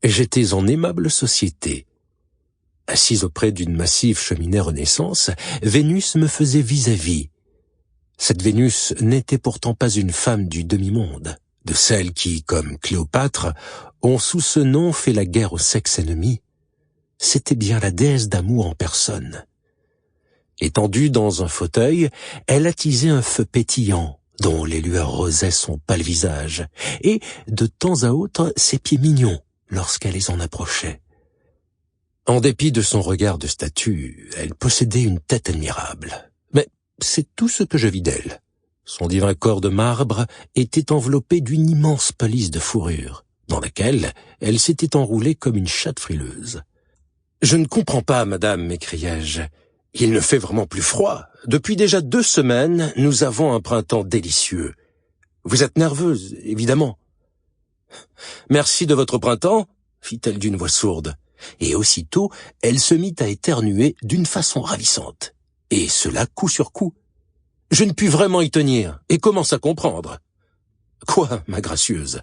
J'étais en aimable société. Assise auprès d'une massive cheminée Renaissance, Vénus me faisait vis-à-vis. Cette Vénus n'était pourtant pas une femme du demi-monde, de celles qui, comme Cléopâtre, ont sous ce nom fait la guerre au sexe ennemi. C'était bien la déesse d'amour en personne. Étendue dans un fauteuil, elle attisait un feu pétillant, dont les lueurs rosaient son pâle visage, et, de temps à autre, ses pieds mignons, lorsqu'elle les en approchait. En dépit de son regard de statue, elle possédait une tête admirable. Mais c'est tout ce que je vis d'elle. Son divin corps de marbre était enveloppé d'une immense palisse de fourrure, dans laquelle elle s'était enroulée comme une chatte frileuse. « Je ne comprends pas, madame, m'écriai-je. Il ne fait vraiment plus froid. Depuis déjà 2 semaines, nous avons un printemps délicieux. Vous êtes nerveuse, évidemment. »« Merci de votre printemps, » fit-elle d'une voix sourde. Et aussitôt, elle se mit à éternuer d'une façon ravissante. Et cela coup sur coup. Je ne puis vraiment y tenir, et commence à comprendre. Quoi, ma gracieuse?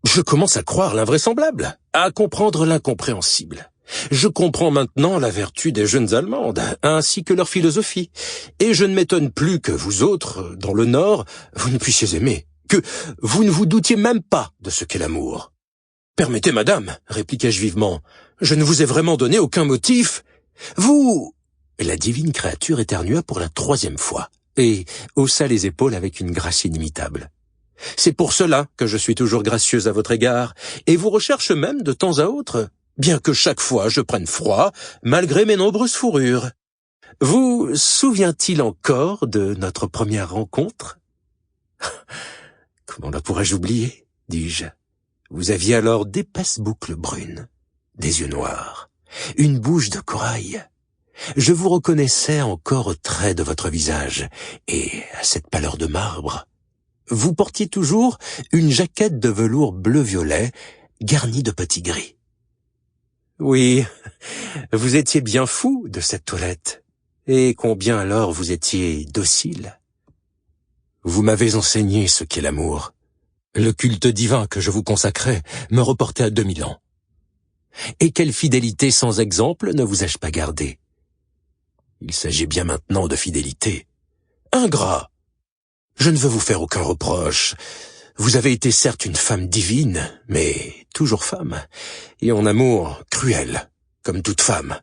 Je commence à croire l'invraisemblable, à comprendre l'incompréhensible. Je comprends maintenant la vertu des jeunes Allemandes, ainsi que leur philosophie. Et je ne m'étonne plus que vous autres, dans le Nord, vous ne puissiez aimer, que vous ne vous doutiez même pas de ce qu'est l'amour. Permettez, madame, répliquai-je vivement, je ne vous ai vraiment donné aucun motif. Vous... La divine créature éternua pour la 3e fois, et haussa les épaules avec une grâce inimitable. C'est pour cela que je suis toujours gracieuse à votre égard, et vous recherche même de temps à autre, bien que chaque fois je prenne froid, malgré mes nombreuses fourrures. Vous souvient-il encore de notre première rencontre? Comment la pourrais-je oublier, dis-je. Vous aviez alors d'épaisses boucles brunes, des yeux noirs, une bouche de corail. Je vous reconnaissais encore aux traits de votre visage et à cette pâleur de marbre. Vous portiez toujours une jaquette de velours bleu-violet garnie de petits gris. Oui, vous étiez bien fou de cette toilette. Et combien alors vous étiez docile. Vous m'avez enseigné ce qu'est l'amour. Le culte divin que je vous consacrais me reportait à 2000 ans. Et quelle fidélité sans exemple ne vous ai-je pas gardé? Il s'agit bien maintenant de fidélité. Ingrat! Je ne veux vous faire aucun reproche. Vous avez été certes une femme divine, mais toujours femme, et en amour cruelle, comme toute femme.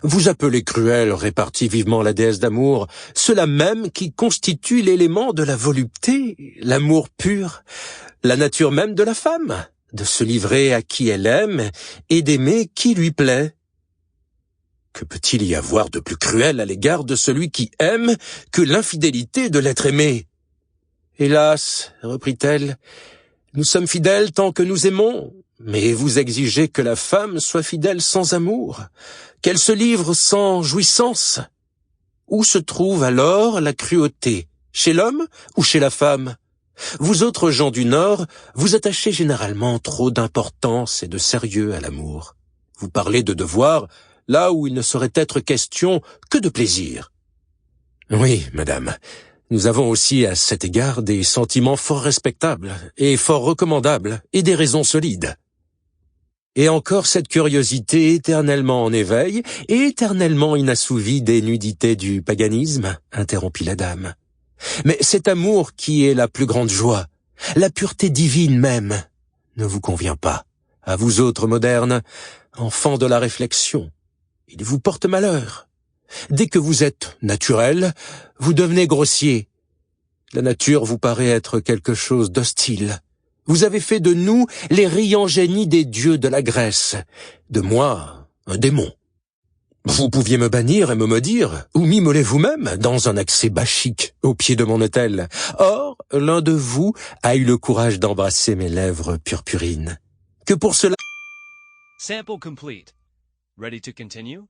Vous appelez cruelle, répartit vivement la déesse d'amour, cela même qui constitue l'élément de la volupté, l'amour pur, la nature même de la femme, de se livrer à qui elle aime et d'aimer qui lui plaît. Que peut-il y avoir de plus cruel à l'égard de celui qui aime que l'infidélité de l'être aimé? Hélas, reprit-elle, nous sommes fidèles tant que nous aimons, mais vous exigez que la femme soit fidèle sans amour, qu'elle se livre sans jouissance. Où se trouve alors la cruauté, chez l'homme ou chez la femme? Vous autres gens du Nord, vous attachez généralement trop d'importance et de sérieux à l'amour. Vous parlez de devoir là où il ne saurait être question que de plaisir. Oui, madame, nous avons aussi à cet égard des sentiments fort respectables et fort recommandables et des raisons solides. Et encore cette curiosité éternellement en éveil et éternellement inassouvie des nudités du paganisme, interrompit la dame. Mais cet amour qui est la plus grande joie, la pureté divine même, ne vous convient pas, à vous autres modernes, enfants de la réflexion. Il vous porte malheur. Dès que vous êtes naturel, vous devenez grossier. La nature vous paraît être quelque chose d'hostile. Vous avez fait de nous les riants génies des dieux de la Grèce, de moi un démon. Vous pouviez me bannir et me maudire, ou m'immoler vous-même dans un accès bachique au pied de mon autel. Or, l'un de vous a eu le courage d'embrasser mes lèvres purpurines. Que pour cela... Sample complete. Ready to continue?